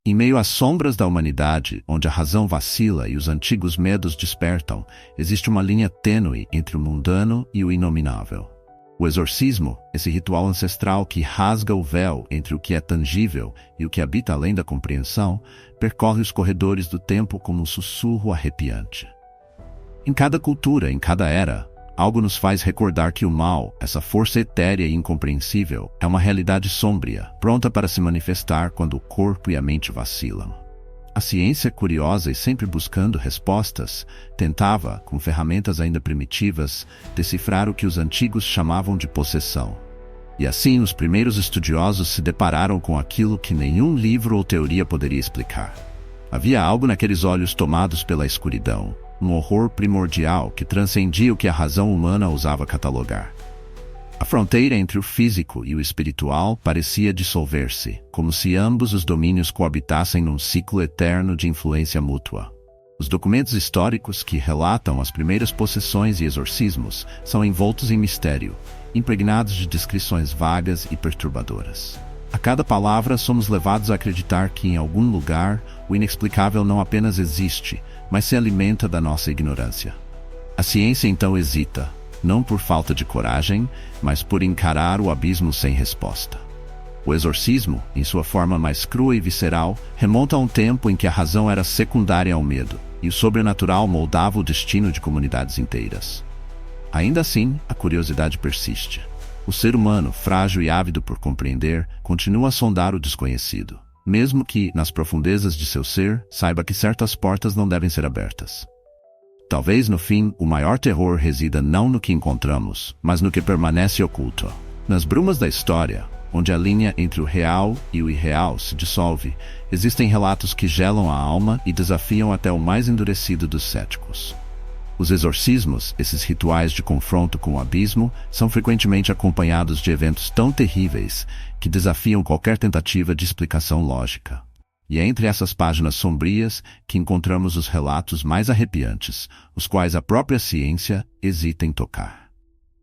Em meio às sombras da humanidade, onde a razão vacila e os antigos medos despertam, existe uma linha tênue entre o mundano e o inominável. O exorcismo, esse ritual ancestral que rasga o véu entre o que é tangível e o que habita além da compreensão, percorre os corredores do tempo como um sussurro arrepiante. Em cada cultura, em cada era, algo nos faz recordar que o mal, essa força etérea e incompreensível, é uma realidade sombria, pronta para se manifestar quando o corpo e a mente vacilam. A ciência, curiosa e sempre buscando respostas, tentava, com ferramentas ainda primitivas, decifrar o que os antigos chamavam de possessão. E assim os primeiros estudiosos se depararam com aquilo que nenhum livro ou teoria poderia explicar. Havia algo naqueles olhos tomados pela escuridão, um horror primordial que transcendia o que a razão humana ousava catalogar. A fronteira entre o físico e o espiritual parecia dissolver-se, como se ambos os domínios coabitassem num ciclo eterno de influência mútua. Os documentos históricos que relatam as primeiras possessões e exorcismos são envoltos em mistério, impregnados de descrições vagas e perturbadoras. A cada palavra somos levados a acreditar que em algum lugar o inexplicável não apenas existe, mas se alimenta da nossa ignorância. A ciência então hesita, não por falta de coragem, mas por encarar o abismo sem resposta. O exorcismo, em sua forma mais crua e visceral, remonta a um tempo em que a razão era secundária ao medo, e o sobrenatural moldava o destino de comunidades inteiras. Ainda assim, a curiosidade persiste. O ser humano, frágil e ávido por compreender, continua a sondar o desconhecido, mesmo que, nas profundezas de seu ser, saiba que certas portas não devem ser abertas. Talvez, no fim, o maior terror resida não no que encontramos, mas no que permanece oculto. Nas brumas da história, onde a linha entre o real e o irreal se dissolve, existem relatos que gelam a alma e desafiam até o mais endurecido dos céticos. Os exorcismos, esses rituais de confronto com o abismo, são frequentemente acompanhados de eventos tão terríveis que desafiam qualquer tentativa de explicação lógica. E é entre essas páginas sombrias que encontramos os relatos mais arrepiantes, os quais a própria ciência hesita em tocar.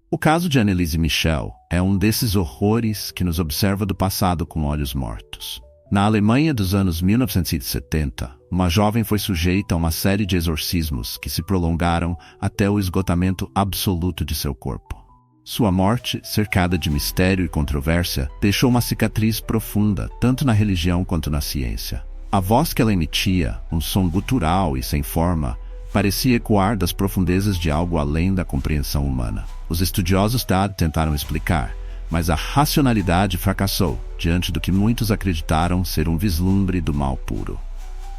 O caso de Anneliese Michel é um desses horrores que nos observa do passado com olhos mortos. Na Alemanha dos anos 1970, uma jovem foi sujeita a uma série de exorcismos que se prolongaram até o esgotamento absoluto de seu corpo. Sua morte, cercada de mistério e controvérsia, deixou uma cicatriz profunda, tanto na religião quanto na ciência. A voz que ela emitia, um som gutural e sem forma, parecia ecoar das profundezas de algo além da compreensão humana. Os estudiosos da tentaram explicar, mas a racionalidade fracassou diante do que muitos acreditaram ser um vislumbre do mal puro.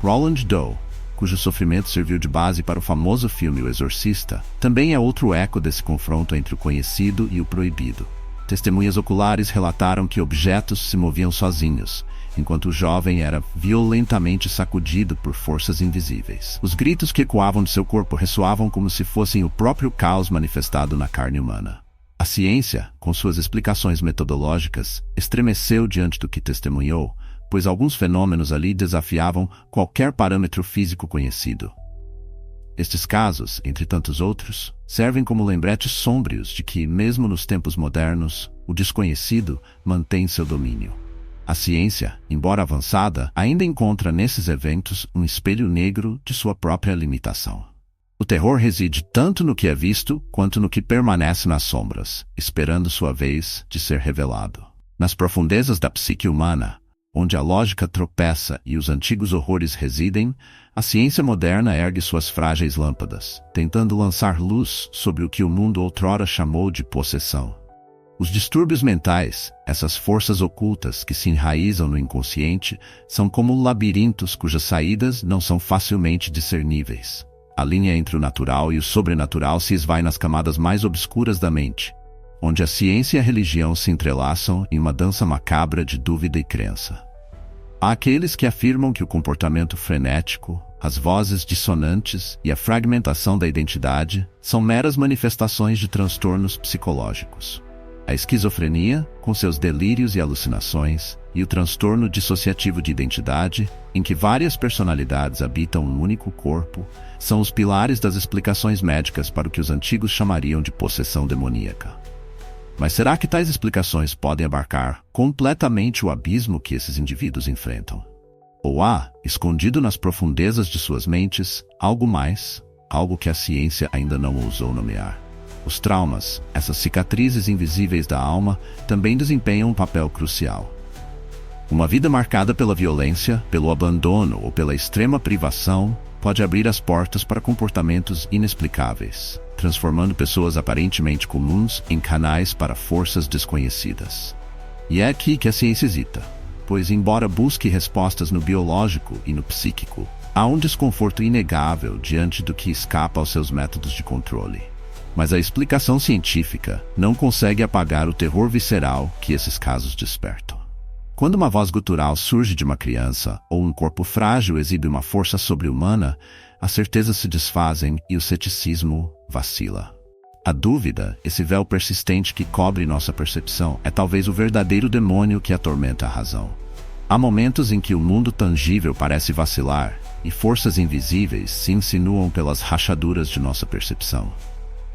Roland Doe, cujo sofrimento serviu de base para o famoso filme O Exorcista, também é outro eco desse confronto entre o conhecido e o proibido. Testemunhas oculares relataram que objetos se moviam sozinhos, enquanto o jovem era violentamente sacudido por forças invisíveis. Os gritos que ecoavam de seu corpo ressoavam como se fossem o próprio caos manifestado na carne humana. A ciência, com suas explicações metodológicas, estremeceu diante do que testemunhou, pois alguns fenômenos ali desafiavam qualquer parâmetro físico conhecido. Estes casos, entre tantos outros, servem como lembretes sômbrios de que, mesmo nos tempos modernos, o desconhecido mantém seu domínio. A ciência, embora avançada, ainda encontra nesses eventos um espelho negro de sua própria limitação. O terror reside tanto no que é visto quanto no que permanece nas sombras, esperando sua vez de ser revelado. Nas profundezas da psique humana, onde a lógica tropeça e os antigos horrores residem, a ciência moderna ergue suas frágeis lâmpadas, tentando lançar luz sobre o que o mundo outrora chamou de possessão. Os distúrbios mentais, essas forças ocultas que se enraizam no inconsciente, são como labirintos cujas saídas não são facilmente discerníveis. A linha entre o natural e o sobrenatural se esvai nas camadas mais obscuras da mente, onde a ciência e a religião se entrelaçam em uma dança macabra de dúvida e crença. Há aqueles que afirmam que o comportamento frenético, as vozes dissonantes e a fragmentação da identidade são meras manifestações de transtornos psicológicos. A esquizofrenia, com seus delírios e alucinações, e o transtorno dissociativo de identidade, em que várias personalidades habitam um único corpo, são os pilares das explicações médicas para o que os antigos chamariam de possessão demoníaca. Mas será que tais explicações podem abarcar completamente o abismo que esses indivíduos enfrentam? Ou há, escondido nas profundezas de suas mentes, algo mais, algo que a ciência ainda não ousou nomear? Os traumas, essas cicatrizes invisíveis da alma, também desempenham um papel crucial. Uma vida marcada pela violência, pelo abandono ou pela extrema privação pode abrir as portas para comportamentos inexplicáveis, transformando pessoas aparentemente comuns em canais para forças desconhecidas. E é aqui que a ciência hesita, pois embora busque respostas no biológico e no psíquico, há um desconforto inegável diante do que escapa aos seus métodos de controle. Mas a explicação científica não consegue apagar o terror visceral que esses casos despertam. Quando uma voz gutural surge de uma criança ou um corpo frágil exibe uma força sobre-humana, as certezas se desfazem e o ceticismo vacila. A dúvida, esse véu persistente que cobre nossa percepção, é talvez o verdadeiro demônio que atormenta a razão. Há momentos em que o mundo tangível parece vacilar e forças invisíveis se insinuam pelas rachaduras de nossa percepção.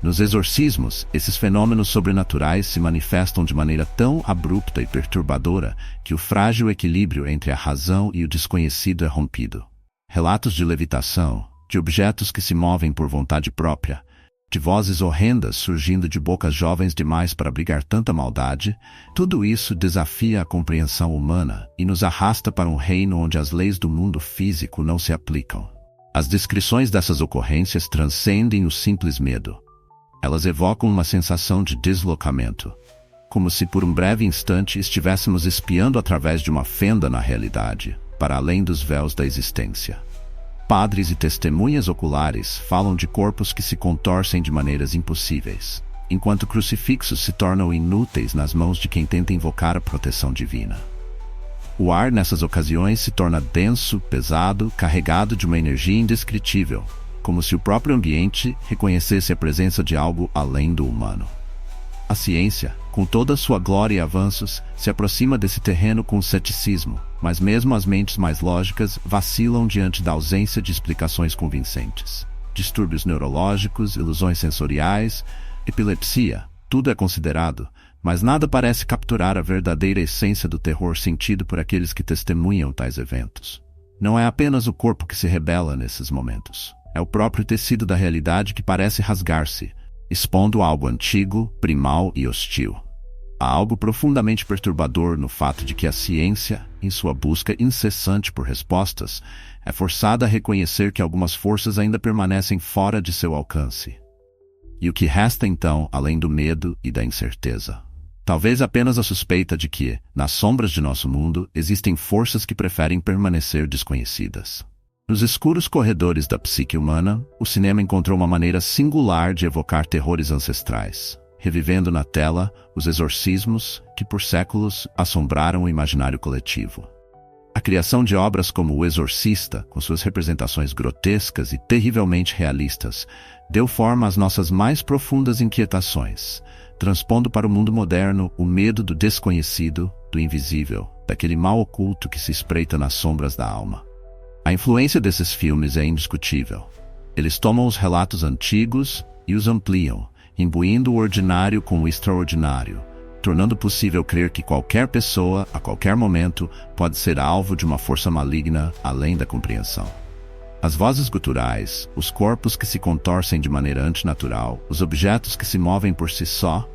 Nos exorcismos, esses fenômenos sobrenaturais se manifestam de maneira tão abrupta e perturbadora que o frágil equilíbrio entre a razão e o desconhecido é rompido. Relatos de levitação, de objetos que se movem por vontade própria, de vozes horrendas surgindo de bocas jovens demais para abrigar tanta maldade, tudo isso desafia a compreensão humana e nos arrasta para um reino onde as leis do mundo físico não se aplicam. As descrições dessas ocorrências transcendem o simples medo. Elas evocam uma sensação de deslocamento, como se por um breve instante estivéssemos espiando através de uma fenda na realidade, para além dos véus da existência. Padres e testemunhas oculares falam de corpos que se contorcem de maneiras impossíveis, enquanto crucifixos se tornam inúteis nas mãos de quem tenta invocar a proteção divina. O ar nessas ocasiões se torna denso, pesado, carregado de uma energia indescritível, como se o próprio ambiente reconhecesse a presença de algo além do humano. A ciência, com toda a sua glória e avanços, se aproxima desse terreno com ceticismo, mas mesmo as mentes mais lógicas vacilam diante da ausência de explicações convincentes. Distúrbios neurológicos, ilusões sensoriais, epilepsia, tudo é considerado, mas nada parece capturar a verdadeira essência do terror sentido por aqueles que testemunham tais eventos. Não é apenas o corpo que se rebela nesses momentos. É o próprio tecido da realidade que parece rasgar-se, expondo algo antigo, primal e hostil. Há algo profundamente perturbador no fato de que a ciência, em sua busca incessante por respostas, é forçada a reconhecer que algumas forças ainda permanecem fora de seu alcance. E o que resta então, além do medo e da incerteza? Talvez apenas a suspeita de que, nas sombras de nosso mundo, existem forças que preferem permanecer desconhecidas. Nos escuros corredores da psique humana, o cinema encontrou uma maneira singular de evocar terrores ancestrais, revivendo na tela os exorcismos que por séculos assombraram o imaginário coletivo. A criação de obras como O Exorcista, com suas representações grotescas e terrivelmente realistas, deu forma às nossas mais profundas inquietações, transpondo para o mundo moderno o medo do desconhecido, do invisível, daquele mal oculto que se espreita nas sombras da alma. A influência desses filmes é indiscutível. Eles tomam os relatos antigos e os ampliam, imbuindo o ordinário com o extraordinário, tornando possível crer que qualquer pessoa, a qualquer momento, pode ser alvo de uma força maligna além da compreensão. As vozes guturais, os corpos que se contorcem de maneira antinatural, os objetos que se movem por si só,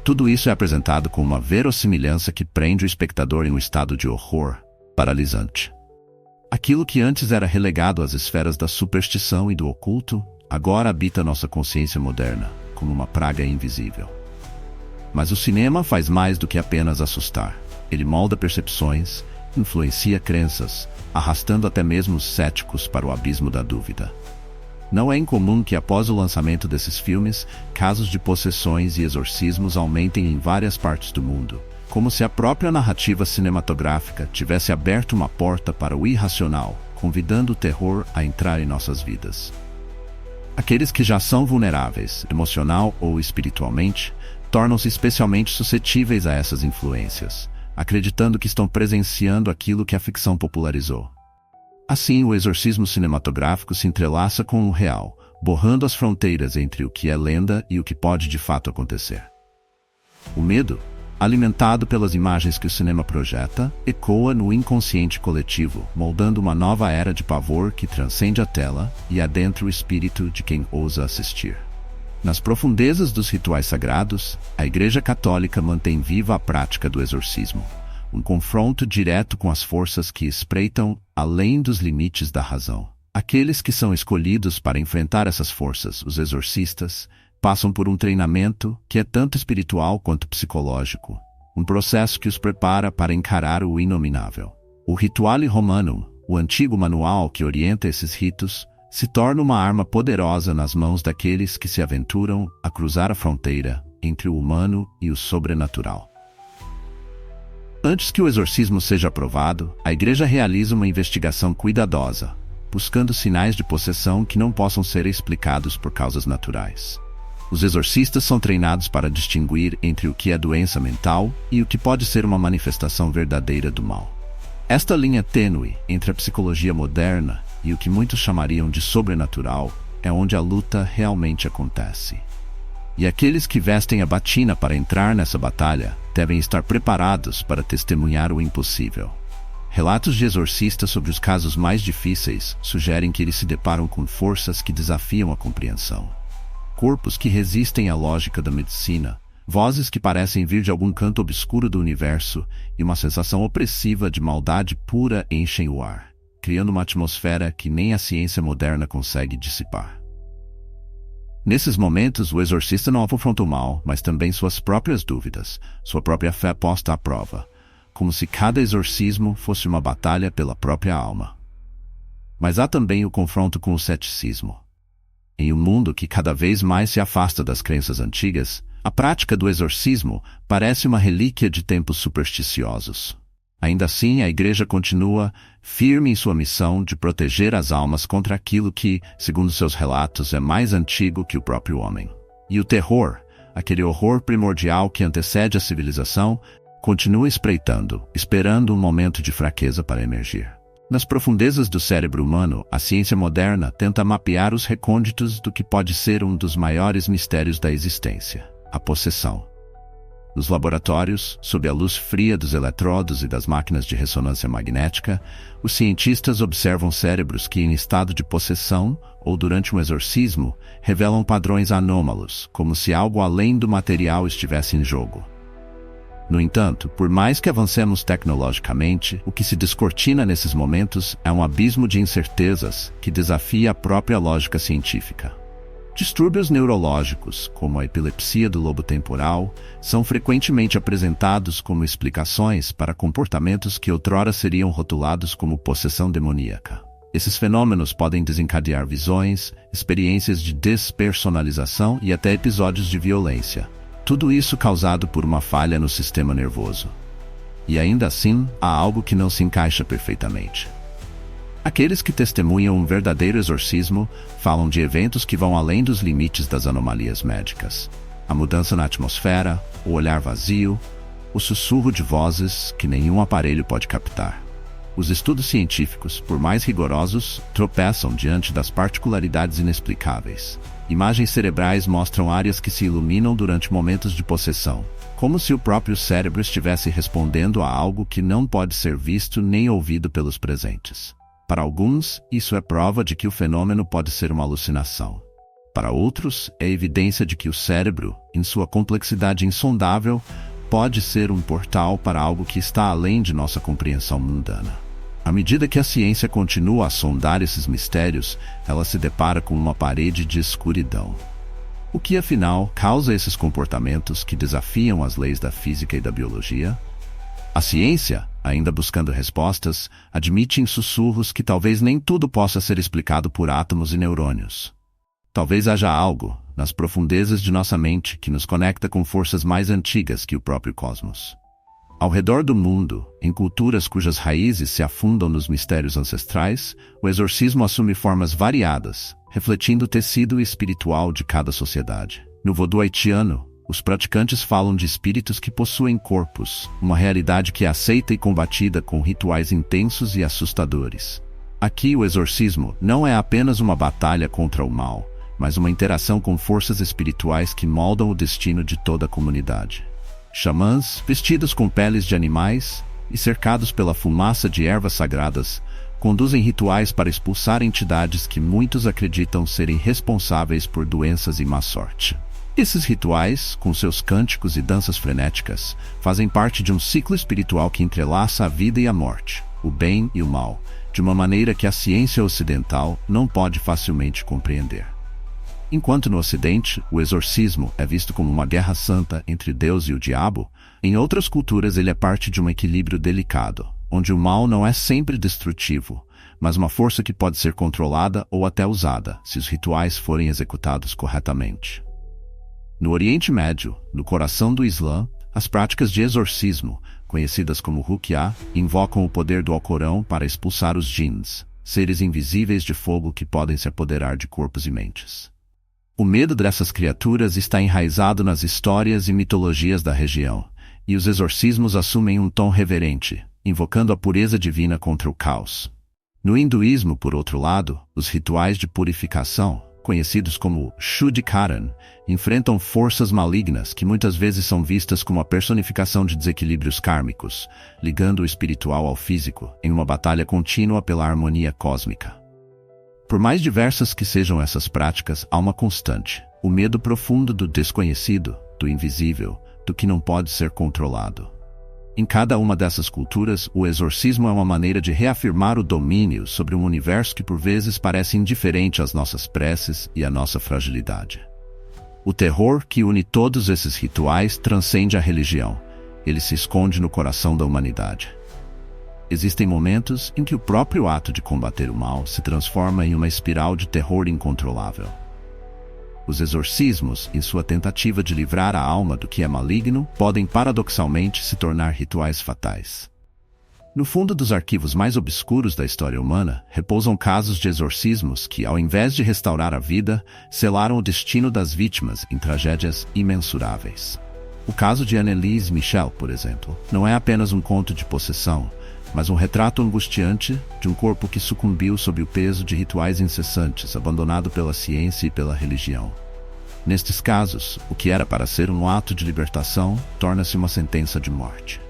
tudo isso é apresentado com uma verossimilhança que prende o espectador em um estado de horror paralisante. Aquilo que antes era relegado às esferas da superstição e do oculto, agora habita nossa consciência moderna, como uma praga invisível. Mas o cinema faz mais do que apenas assustar. Ele molda percepções, influencia crenças, arrastando até mesmo os céticos para o abismo da dúvida. Não é incomum que após o lançamento desses filmes, casos de possessões e exorcismos aumentem em várias partes do mundo, como se a própria narrativa cinematográfica tivesse aberto uma porta para o irracional, convidando o terror a entrar em nossas vidas. Aqueles que já são vulneráveis, emocional ou espiritualmente, tornam-se especialmente suscetíveis a essas influências, acreditando que estão presenciando aquilo que a ficção popularizou. Assim, o exorcismo cinematográfico se entrelaça com o real, borrando as fronteiras entre o que é lenda e o que pode de fato acontecer. O medo, alimentado pelas imagens que o cinema projeta, ecoa no inconsciente coletivo, moldando uma nova era de pavor que transcende a tela e adentra o espírito de quem ousa assistir. Nas profundezas dos rituais sagrados, a Igreja Católica mantém viva a prática do exorcismo, um confronto direto com as forças que espreitam além dos limites da razão. Aqueles que são escolhidos para enfrentar essas forças, os exorcistas, passam por um treinamento que é tanto espiritual quanto psicológico, um processo que os prepara para encarar o inominável. O Rituale Romanum, o antigo manual que orienta esses ritos, se torna uma arma poderosa nas mãos daqueles que se aventuram a cruzar a fronteira entre o humano e o sobrenatural. Antes que o exorcismo seja aprovado, a Igreja realiza uma investigação cuidadosa, buscando sinais de possessão que não possam ser explicados por causas naturais. Os exorcistas são treinados para distinguir entre o que é doença mental e o que pode ser uma manifestação verdadeira do mal. Esta linha tênue entre a psicologia moderna e o que muitos chamariam de sobrenatural é onde a luta realmente acontece. E aqueles que vestem a batina para entrar nessa batalha devem estar preparados para testemunhar o impossível. Relatos de exorcistas sobre os casos mais difíceis sugerem que eles se deparam com forças que desafiam a compreensão. Corpos que resistem à lógica da medicina, vozes que parecem vir de algum canto obscuro do universo e uma sensação opressiva de maldade pura enchem o ar, criando uma atmosfera que nem a ciência moderna consegue dissipar. Nesses momentos, o exorcista não confronta o mal, mas também suas próprias dúvidas, sua própria fé posta à prova, como se cada exorcismo fosse uma batalha pela própria alma. Mas há também o confronto com o ceticismo. Em um mundo que cada vez mais se afasta das crenças antigas, a prática do exorcismo parece uma relíquia de tempos supersticiosos. Ainda assim, a Igreja continua firme em sua missão de proteger as almas contra aquilo que, segundo seus relatos, é mais antigo que o próprio homem. E o terror, aquele horror primordial que antecede a civilização, continua espreitando, esperando um momento de fraqueza para emergir. Nas profundezas do cérebro humano, a ciência moderna tenta mapear os recônditos do que pode ser um dos maiores mistérios da existência, a possessão. Nos laboratórios, sob a luz fria dos eletrodos e das máquinas de ressonância magnética, os cientistas observam cérebros que, em estado de possessão ou durante um exorcismo, revelam padrões anômalos, como se algo além do material estivesse em jogo. No entanto, por mais que avancemos tecnologicamente, o que se descortina nesses momentos é um abismo de incertezas que desafia a própria lógica científica. Distúrbios neurológicos, como a epilepsia do lobo temporal, são frequentemente apresentados como explicações para comportamentos que outrora seriam rotulados como possessão demoníaca. Esses fenômenos podem desencadear visões, experiências de despersonalização e até episódios de violência. Tudo isso causado por uma falha no sistema nervoso. E ainda assim, há algo que não se encaixa perfeitamente. Aqueles que testemunham um verdadeiro exorcismo falam de eventos que vão além dos limites das anomalias médicas. A mudança na atmosfera, o olhar vazio, o sussurro de vozes que nenhum aparelho pode captar. Os estudos científicos, por mais rigorosos, tropeçam diante das particularidades inexplicáveis. Imagens cerebrais mostram áreas que se iluminam durante momentos de possessão, como se o próprio cérebro estivesse respondendo a algo que não pode ser visto nem ouvido pelos presentes. Para alguns, isso é prova de que o fenômeno pode ser uma alucinação. Para outros, é evidência de que o cérebro, em sua complexidade insondável, pode ser um portal para algo que está além de nossa compreensão mundana. À medida que a ciência continua a sondar esses mistérios, ela se depara com uma parede de escuridão. O que, afinal, causa esses comportamentos que desafiam as leis da física e da biologia? A ciência, ainda buscando respostas, admite em sussurros que talvez nem tudo possa ser explicado por átomos e neurônios. Talvez haja algo, nas profundezas de nossa mente, que nos conecta com forças mais antigas que o próprio cosmos. Ao redor do mundo, em culturas cujas raízes se afundam nos mistérios ancestrais, o exorcismo assume formas variadas, refletindo o tecido espiritual de cada sociedade. No vodu haitiano, os praticantes falam de espíritos que possuem corpos, uma realidade que é aceita e combatida com rituais intensos e assustadores. Aqui, o exorcismo não é apenas uma batalha contra o mal, mas uma interação com forças espirituais que moldam o destino de toda a comunidade. Xamãs, vestidos com peles de animais e cercados pela fumaça de ervas sagradas, conduzem rituais para expulsar entidades que muitos acreditam serem responsáveis por doenças e má sorte. Esses rituais, com seus cânticos e danças frenéticas, fazem parte de um ciclo espiritual que entrelaça a vida e a morte, o bem e o mal, de uma maneira que a ciência ocidental não pode facilmente compreender. Enquanto no Ocidente, o exorcismo é visto como uma guerra santa entre Deus e o diabo, em outras culturas ele é parte de um equilíbrio delicado, onde o mal não é sempre destrutivo, mas uma força que pode ser controlada ou até usada, se os rituais forem executados corretamente. No Oriente Médio, no coração do Islã, as práticas de exorcismo, conhecidas como ruqyah, invocam o poder do Alcorão para expulsar os djinns, seres invisíveis de fogo que podem se apoderar de corpos e mentes. O medo dessas criaturas está enraizado nas histórias e mitologias da região, e os exorcismos assumem um tom reverente, invocando a pureza divina contra o caos. No hinduísmo, por outro lado, os rituais de purificação, conhecidos como Shuddhikaran, enfrentam forças malignas que muitas vezes são vistas como a personificação de desequilíbrios kármicos, ligando o espiritual ao físico, em uma batalha contínua pela harmonia cósmica. Por mais diversas que sejam essas práticas, há uma constante: o medo profundo do desconhecido, do invisível, do que não pode ser controlado. Em cada uma dessas culturas, o exorcismo é uma maneira de reafirmar o domínio sobre um universo que por vezes parece indiferente às nossas preces e à nossa fragilidade. O terror que une todos esses rituais transcende a religião. Ele se esconde no coração da humanidade. Existem momentos em que o próprio ato de combater o mal se transforma em uma espiral de terror incontrolável. Os exorcismos, em sua tentativa de livrar a alma do que é maligno, podem paradoxalmente se tornar rituais fatais. No fundo dos arquivos mais obscuros da história humana, repousam casos de exorcismos que, ao invés de restaurar a vida, selaram o destino das vítimas em tragédias imensuráveis. O caso de Anneliese Michel, por exemplo, não é apenas um conto de possessão, mas um retrato angustiante de um corpo que sucumbiu sob o peso de rituais incessantes, abandonado pela ciência e pela religião. Nestes casos, o que era para ser um ato de libertação torna-se uma sentença de morte.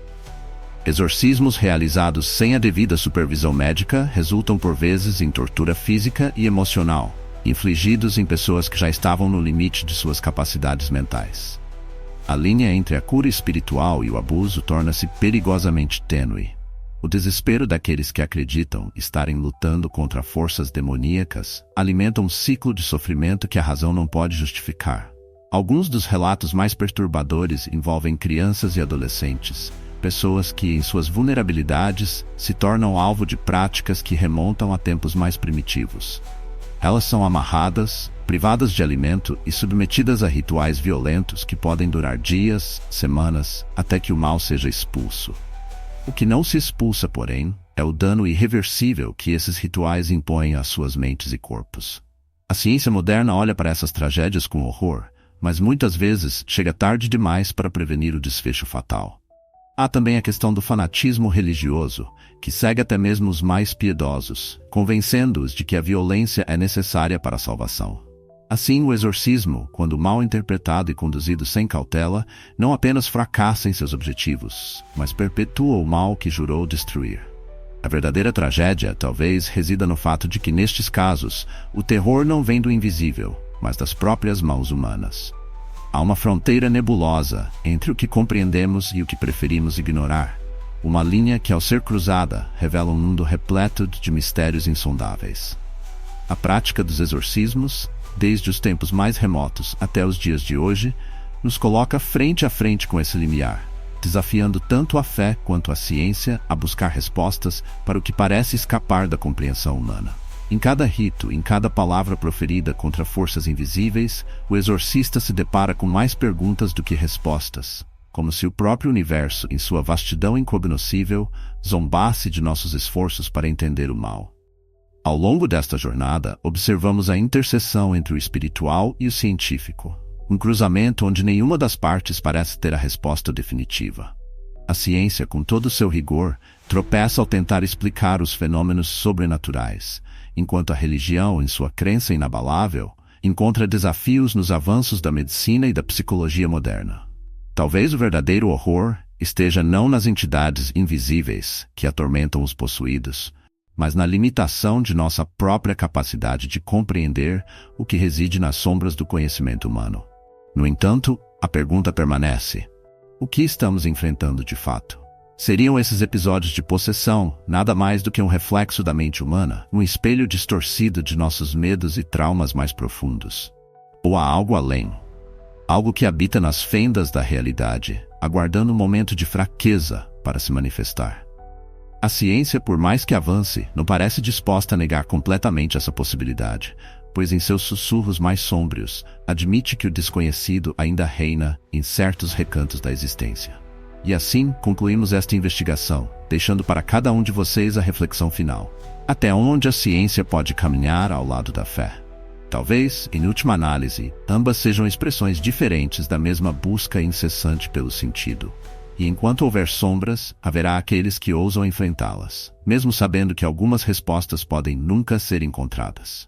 Exorcismos realizados sem a devida supervisão médica resultam por vezes em tortura física e emocional, infligidos em pessoas que já estavam no limite de suas capacidades mentais. A linha entre a cura espiritual e o abuso torna-se perigosamente tênue. O desespero daqueles que acreditam estarem lutando contra forças demoníacas alimenta um ciclo de sofrimento que a razão não pode justificar. Alguns dos relatos mais perturbadores envolvem crianças e adolescentes, pessoas que, em suas vulnerabilidades, se tornam alvo de práticas que remontam a tempos mais primitivos. Elas são amarradas, privadas de alimento e submetidas a rituais violentos que podem durar dias, semanas, até que o mal seja expulso. O que não se expulsa, porém, é o dano irreversível que esses rituais impõem às suas mentes e corpos. A ciência moderna olha para essas tragédias com horror, mas muitas vezes chega tarde demais para prevenir o desfecho fatal. Há também a questão do fanatismo religioso, que segue até mesmo os mais piedosos, convencendo-os de que a violência é necessária para a salvação. Assim, o exorcismo, quando mal interpretado e conduzido sem cautela, não apenas fracassa em seus objetivos, mas perpetua o mal que jurou destruir. A verdadeira tragédia, talvez, resida no fato de que, nestes casos, o terror não vem do invisível, mas das próprias mãos humanas. Há uma fronteira nebulosa entre o que compreendemos e o que preferimos ignorar, uma linha que, ao ser cruzada, revela um mundo repleto de mistérios insondáveis. A prática dos exorcismos, desde os tempos mais remotos até os dias de hoje, nos coloca frente a frente com esse limiar, desafiando tanto a fé quanto a ciência a buscar respostas para o que parece escapar da compreensão humana. Em cada rito, em cada palavra proferida contra forças invisíveis, o exorcista se depara com mais perguntas do que respostas, como se o próprio universo, em sua vastidão incognoscível, zombasse de nossos esforços para entender o mal. Ao longo desta jornada, observamos a interseção entre o espiritual e o científico, um cruzamento onde nenhuma das partes parece ter a resposta definitiva. A ciência, com todo o seu rigor, tropeça ao tentar explicar os fenômenos sobrenaturais, enquanto a religião, em sua crença inabalável, encontra desafios nos avanços da medicina e da psicologia moderna. Talvez o verdadeiro horror esteja não nas entidades invisíveis que atormentam os possuídos, mas na limitação de nossa própria capacidade de compreender o que reside nas sombras do conhecimento humano. No entanto, a pergunta permanece: o que estamos enfrentando de fato? Seriam esses episódios de possessão nada mais do que um reflexo da mente humana, um espelho distorcido de nossos medos e traumas mais profundos? Ou há algo além? Algo que habita nas fendas da realidade, aguardando um momento de fraqueza para se manifestar? A ciência, por mais que avance, não parece disposta a negar completamente essa possibilidade, pois em seus sussurros mais sômbrios, admite que o desconhecido ainda reina em certos recantos da existência. E assim, concluímos esta investigação, deixando para cada um de vocês a reflexão final. Até onde a ciência pode caminhar ao lado da fé? Talvez, em última análise, ambas sejam expressões diferentes da mesma busca incessante pelo sentido. E enquanto houver sombras, haverá aqueles que ousam enfrentá-las, mesmo sabendo que algumas respostas podem nunca ser encontradas.